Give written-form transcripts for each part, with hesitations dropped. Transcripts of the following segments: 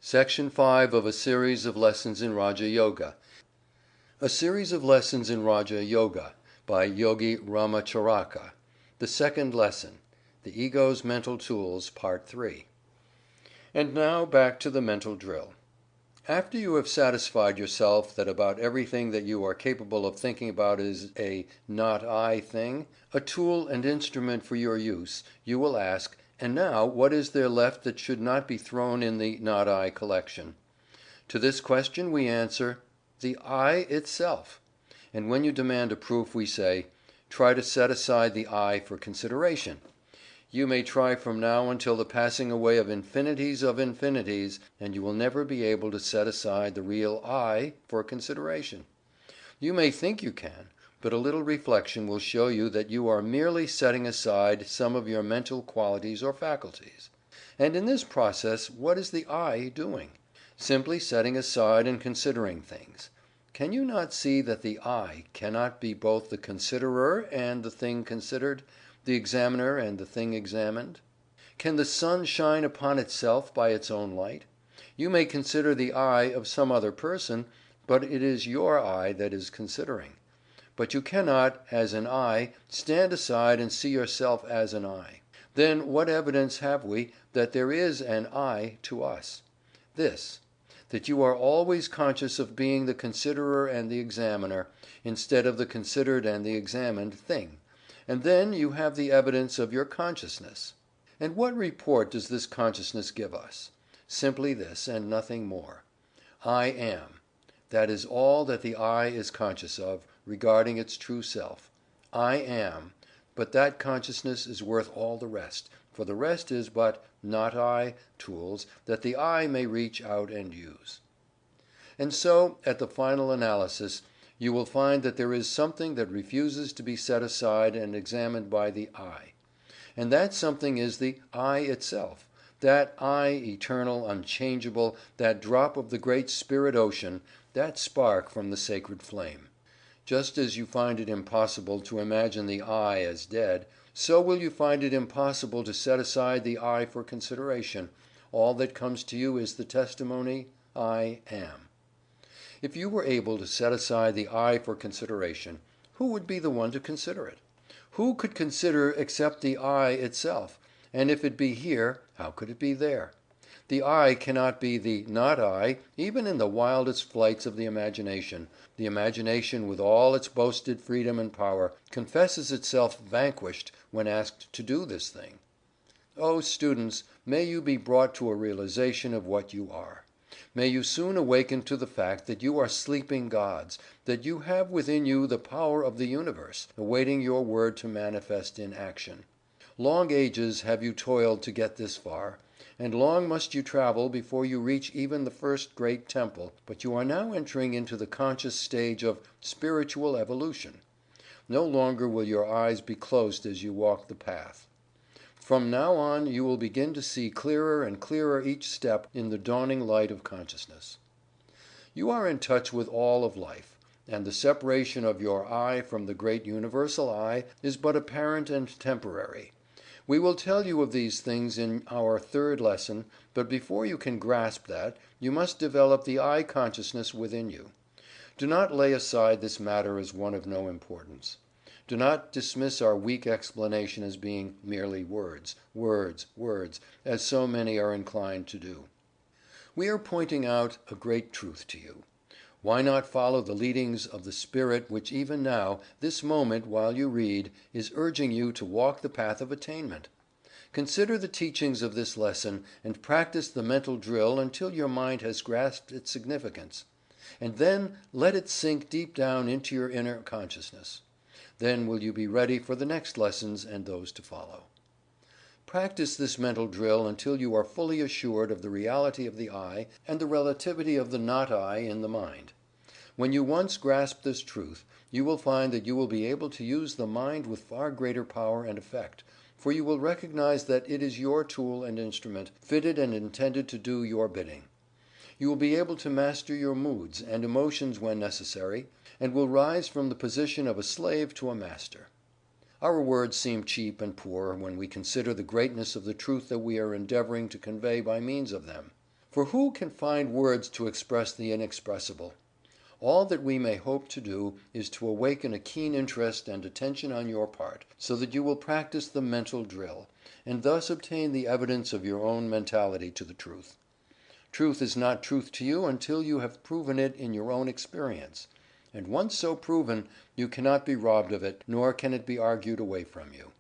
Section 5 of a series of lessons in Raja Yoga. A series of lessons in Raja Yoga by Yogi Ramacharaka. The second lesson, The Ego's Mental Tools, Part 3. And now back to the mental drill. After you have satisfied yourself that about everything that you are capable of thinking about is a not I thing, a tool and instrument for your use, you will ask, and now what is there left that should not be thrown in the not I collection? To this question we answer, the I itself. And when you demand a proof, we say, try to set aside the I for consideration. You may try from now until the passing away of infinities, and you will never be able to set aside the real I for consideration. You may think you can, but a little reflection will show you that you are merely setting aside some of your mental qualities or faculties. And in this process, what is the I doing? Simply setting aside and considering things. Can you not see that the I cannot be both the considerer and the thing considered, the examiner and the thing examined? Can the sun shine upon itself by its own light? You may consider the I of some other person, but it is your I that is considering. But you cannot, as an I, stand aside and see yourself as an I. Then what evidence have we that there is an I to us? This, that you are always conscious of being the considerer and the examiner, instead of the considered and the examined thing, and then you have the evidence of your consciousness. And what report does this consciousness give us? Simply this, and nothing more. I am. That is all that the I is conscious of, regarding its true self. I am, but that consciousness is worth all the rest, for the rest is but not I tools that the I may reach out and use. And so, at the final analysis, you will find that there is something that refuses to be set aside and examined by the I. And that something is the I itself, that I, eternal, unchangeable, that drop of the great spirit ocean, that spark from the sacred flame. Just as you find it impossible to imagine the I as dead, so will you find it impossible to set aside the I for consideration. All that comes to you is the testimony, I am. If you were able to set aside the I for consideration, who would be the one to consider it? Who could consider except the I itself? And if it be here, how could it be there? The I cannot be the not I, even in the wildest flights of the imagination. The imagination, with all its boasted freedom and power, confesses itself vanquished when asked to do this thing. Oh, students, may you be brought to a realization of what you are. May you soon awaken to the fact that you are sleeping gods, that you have within you the power of the universe, awaiting your word to manifest in action. Long ages have you toiled to get this far, and long must you travel before you reach even the first great temple, but you are now entering into the conscious stage of spiritual evolution. No longer will your eyes be closed as you walk the path. From now on you will begin to see clearer and clearer each step in the dawning light of consciousness. You are in touch with all of life, and the separation of your I from the great universal I is but apparent and temporary. We will tell you of these things in our third lesson, but before you can grasp that, you must develop the I consciousness within you. Do not lay aside this matter as one of no importance. Do not dismiss our weak explanation as being merely words, as so many are inclined to do. We are pointing out a great truth to you. Why not follow the leadings of the Spirit which even now, this moment while you read, is urging you to walk the path of attainment? Consider the teachings of this lesson and practice the mental drill until your mind has grasped its significance. And then let it sink deep down into your inner consciousness. Then will you be ready for the next lessons and those to follow. Practice this mental drill until you are fully assured of the reality of the I and the relativity of the not I in the mind. When you once grasp this truth, you will find that you will be able to use the mind with far greater power and effect, for you will recognize that it is your tool and instrument, fitted and intended to do your bidding. You will be able to master your moods and emotions when necessary, and will rise from the position of a slave to a master. Our words seem cheap and poor when we consider the greatness of the truth that we are endeavoring to convey by means of them. For who can find words to express the inexpressible? All that we may hope to do is to awaken a keen interest and attention on your part, so that you will practice the mental drill, and thus obtain the evidence of your own mentality to the truth. Truth is not truth to you until you have proven it in your own experience, and once so proven, you cannot be robbed of it, nor can it be argued away from you.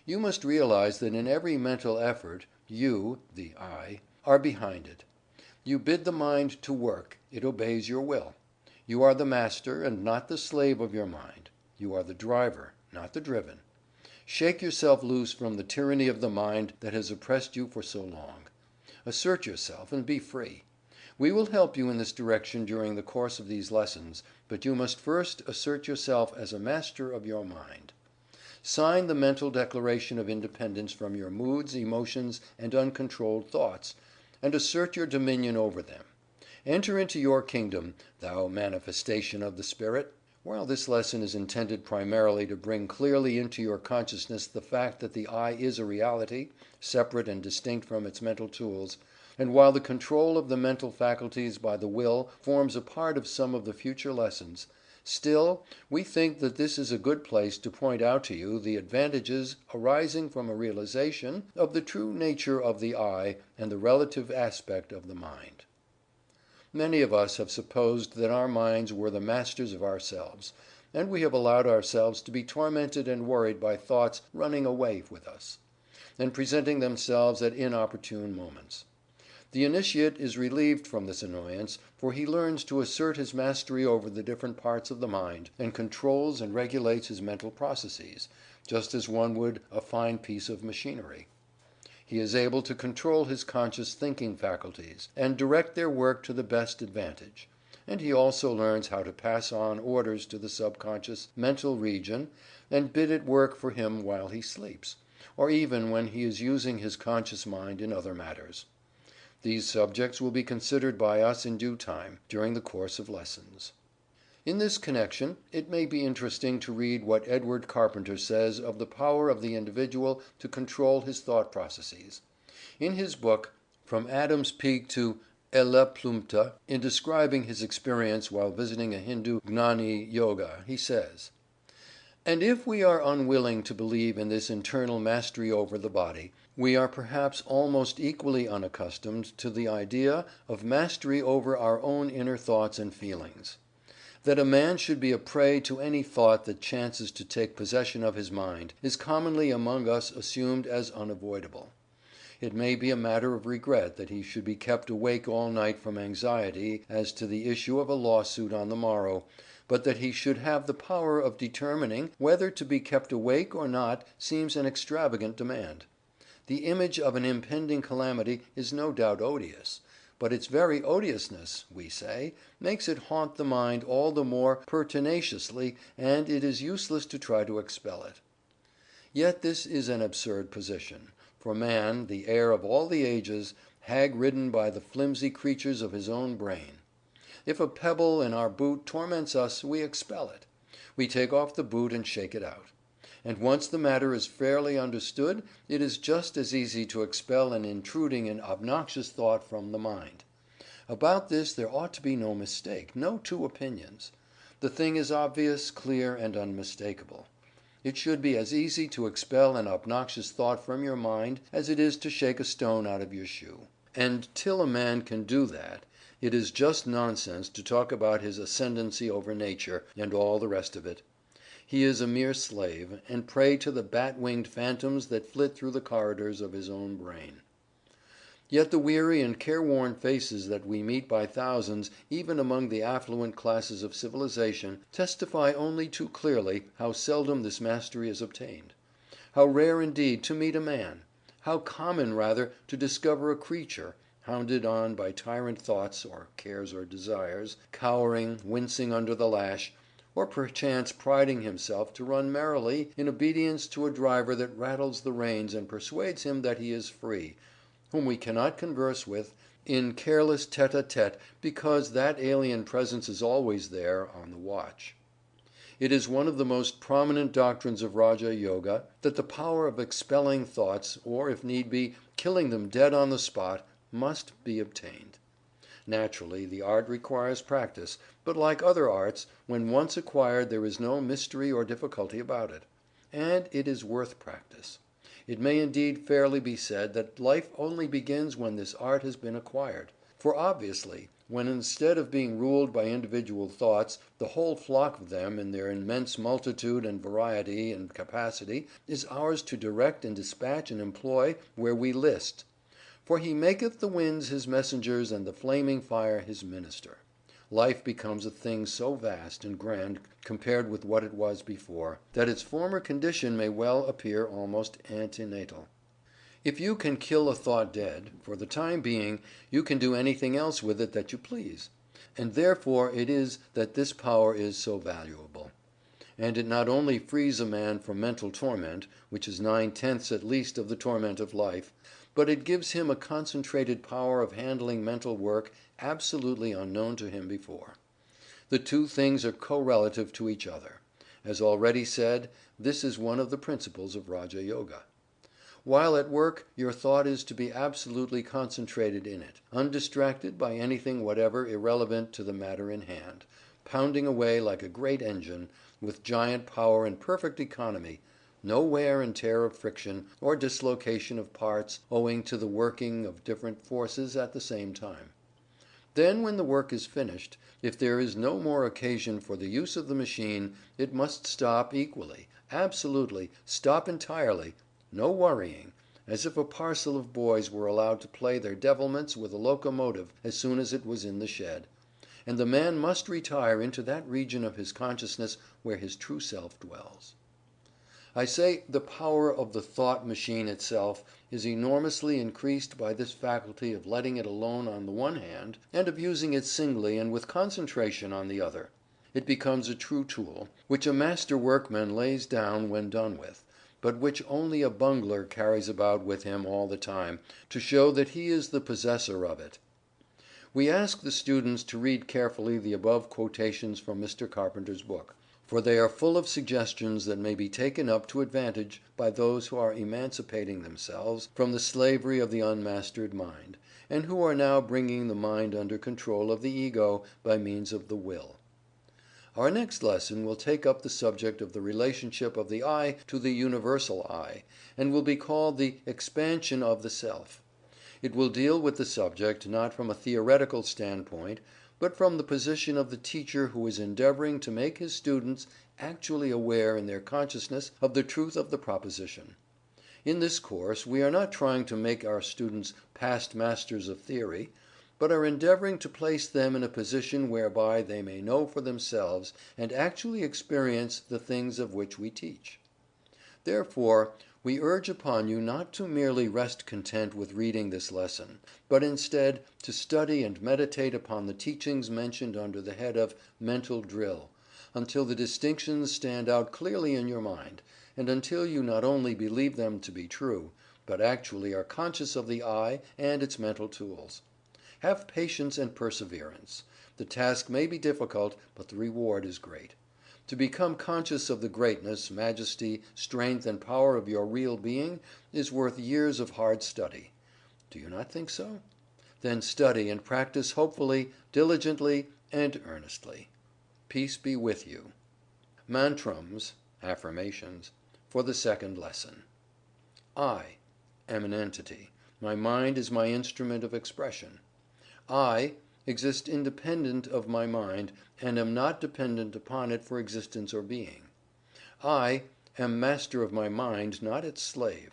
You must realize that in every mental effort, you, the I, are behind it. You bid the mind to work, it obeys your will. You are the master and not the slave of your mind. You are the driver, not the driven. Shake yourself loose from the tyranny of the mind that has oppressed you for so long. Assert yourself and be free. We will help you in this direction during the course of these lessons, but you must first assert yourself as a master of your mind. Sign the mental declaration of independence from your moods, emotions, and uncontrolled thoughts, and assert your dominion over them. Enter into your kingdom, thou manifestation of the Spirit. While this lesson is intended primarily to bring clearly into your consciousness the fact that the I is a reality, separate and distinct from its mental tools, and while the control of the mental faculties by the will forms a part of some of the future lessons, still, we think that this is a good place to point out to you the advantages arising from a realization of the true nature of the I and the relative aspect of the mind. Many of us have supposed that our minds were the masters of ourselves, and we have allowed ourselves to be tormented and worried by thoughts running away with us, and presenting themselves at inopportune moments. The initiate is relieved from this annoyance, for he learns to assert his mastery over the different parts of the mind, and controls and regulates his mental processes, just as one would a fine piece of machinery. He is able to control his conscious thinking faculties, and direct their work to the best advantage, and he also learns how to pass on orders to the subconscious mental region, and bid it work for him while he sleeps, or even when he is using his conscious mind in other matters. These subjects will be considered by us in due time, during the course of lessons. In this connection, it may be interesting to read what Edward Carpenter says of the power of the individual to control his thought processes. In his book, From Adam's Peak to Eleplumta, in describing his experience while visiting a Hindu Gnani Yoga, he says, "And if we are unwilling to believe in this internal mastery over the body, we are perhaps almost equally unaccustomed to the idea of mastery over our own inner thoughts and feelings. That a man should be a prey to any thought that chances to take possession of his mind, is commonly among us assumed as unavoidable. It may be a matter of regret that he should be kept awake all night from anxiety as to the issue of a lawsuit on the morrow, but that he should have the power of determining whether to be kept awake or not seems an extravagant demand. The image of an impending calamity is no doubt odious, but its very odiousness, we say, makes it haunt the mind all the more pertinaciously, and it is useless to try to expel it. Yet this is an absurd position, for man, the heir of all the ages, hag-ridden by the flimsy creatures of his own brain. If a pebble in our boot torments us, we expel it. We take off the boot and shake it out. And once the matter is fairly understood, it is just as easy to expel an intruding and obnoxious thought from the mind. About this there ought to be no mistake, no two opinions. The thing is obvious, clear, and unmistakable. It should be as easy to expel an obnoxious thought from your mind as it is to shake a stone out of your shoe. And till a man can do that, it is just nonsense to talk about his ascendancy over nature, and all the rest of it. He is a mere slave, and prey to the bat-winged phantoms that flit through the corridors of his own brain. Yet the weary and careworn faces that we meet by thousands, even among the affluent classes of civilization, testify only too clearly how seldom this mastery is obtained. How rare indeed to meet a man! How common rather to discover a creature, hounded on by tyrant thoughts, or cares or desires, cowering, wincing under the lash, or perchance priding himself to run merrily in obedience to a driver that rattles the reins and persuades him that he is free, whom we cannot converse with in careless tete-a-tete because that alien presence is always there on the watch. It is one of the most prominent doctrines of Raja Yoga that the power of expelling thoughts, or if need be, killing them dead on the spot, must be obtained. Naturally, the art requires practice, but like other arts, when once acquired there is no mystery or difficulty about it. And it is worth practice. It may indeed fairly be said that life only begins when this art has been acquired. For obviously, when instead of being ruled by individual thoughts, the whole flock of them in their immense multitude and variety and capacity is ours to direct and dispatch and employ where we list. For he maketh the winds his messengers and the flaming fire his minister. Life becomes a thing so vast and grand compared with what it was before, that its former condition may well appear almost antenatal. If you can kill a thought dead, for the time being, you can do anything else with it that you please. And therefore it is that this power is so valuable. And it not only frees a man from mental torment, which is 9/10 at least of the torment of life, but it gives him a concentrated power of handling mental work absolutely unknown to him before. The two things are correlative to each other. As already said, this is one of the principles of Raja Yoga. While at work, your thought is to be absolutely concentrated in it, undistracted by anything whatever irrelevant to the matter in hand, pounding away like a great engine, with giant power and perfect economy, no wear and tear of friction, or dislocation of parts, owing to the working of different forces at the same time. Then, when the work is finished, if there is no more occasion for the use of the machine, it must stop equally, absolutely, stop entirely, no worrying, as if a parcel of boys were allowed to play their devilments with a locomotive as soon as it was in the shed, and the man must retire into that region of his consciousness where his true self dwells. I say the power of the thought machine itself is enormously increased by this faculty of letting it alone on the one hand, and of using it singly and with concentration on the other. It becomes a true tool, which a master workman lays down when done with, but which only a bungler carries about with him all the time, to show that he is the possessor of it. We ask the students to read carefully the above quotations from Mr. Carpenter's book, for they are full of suggestions that may be taken up to advantage by those who are emancipating themselves from the slavery of the unmastered mind, and who are now bringing the mind under control of the ego by means of the will. Our next lesson will take up the subject of the relationship of the I to the universal I, and will be called the expansion of the self. It will deal with the subject not from a theoretical standpoint, but from the position of the teacher who is endeavoring to make his students actually aware in their consciousness of the truth of the proposition. In this course we are not trying to make our students past masters of theory, but are endeavoring to place them in a position whereby they may know for themselves and actually experience the things of which we teach. Therefore, we urge upon you not to merely rest content with reading this lesson, but instead to study and meditate upon the teachings mentioned under the head of Mental Drill, until the distinctions stand out clearly in your mind, and until you not only believe them to be true, but actually are conscious of the I and its mental tools. Have patience and perseverance. The task may be difficult, but the reward is great. To become conscious of the greatness, majesty, strength, and power of your real being is worth years of hard study. Do you not think so? Then study and practice hopefully, diligently, and earnestly. Peace be with you. Mantrams (affirmations) for the second lesson. I am an entity. My mind is my instrument of expression. I exist independent of my mind, and am not dependent upon it for existence or being. I am master of my mind, not its slave.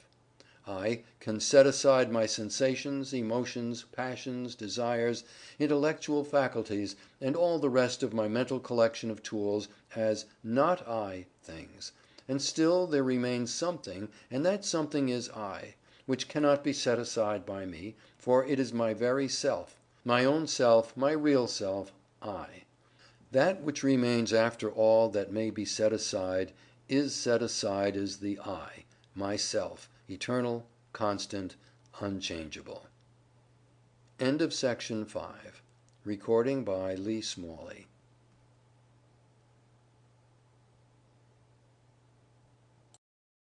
I can set aside my sensations, emotions, passions, desires, intellectual faculties, and all the rest of my mental collection of tools as not I things, and still there remains something, and that something is I, which cannot be set aside by me, for it is my very self. My own self, my real self, I. That which remains after all that may be set aside is the I, myself, eternal, constant, unchangeable. End of section 5. Recording by Lee Smalley.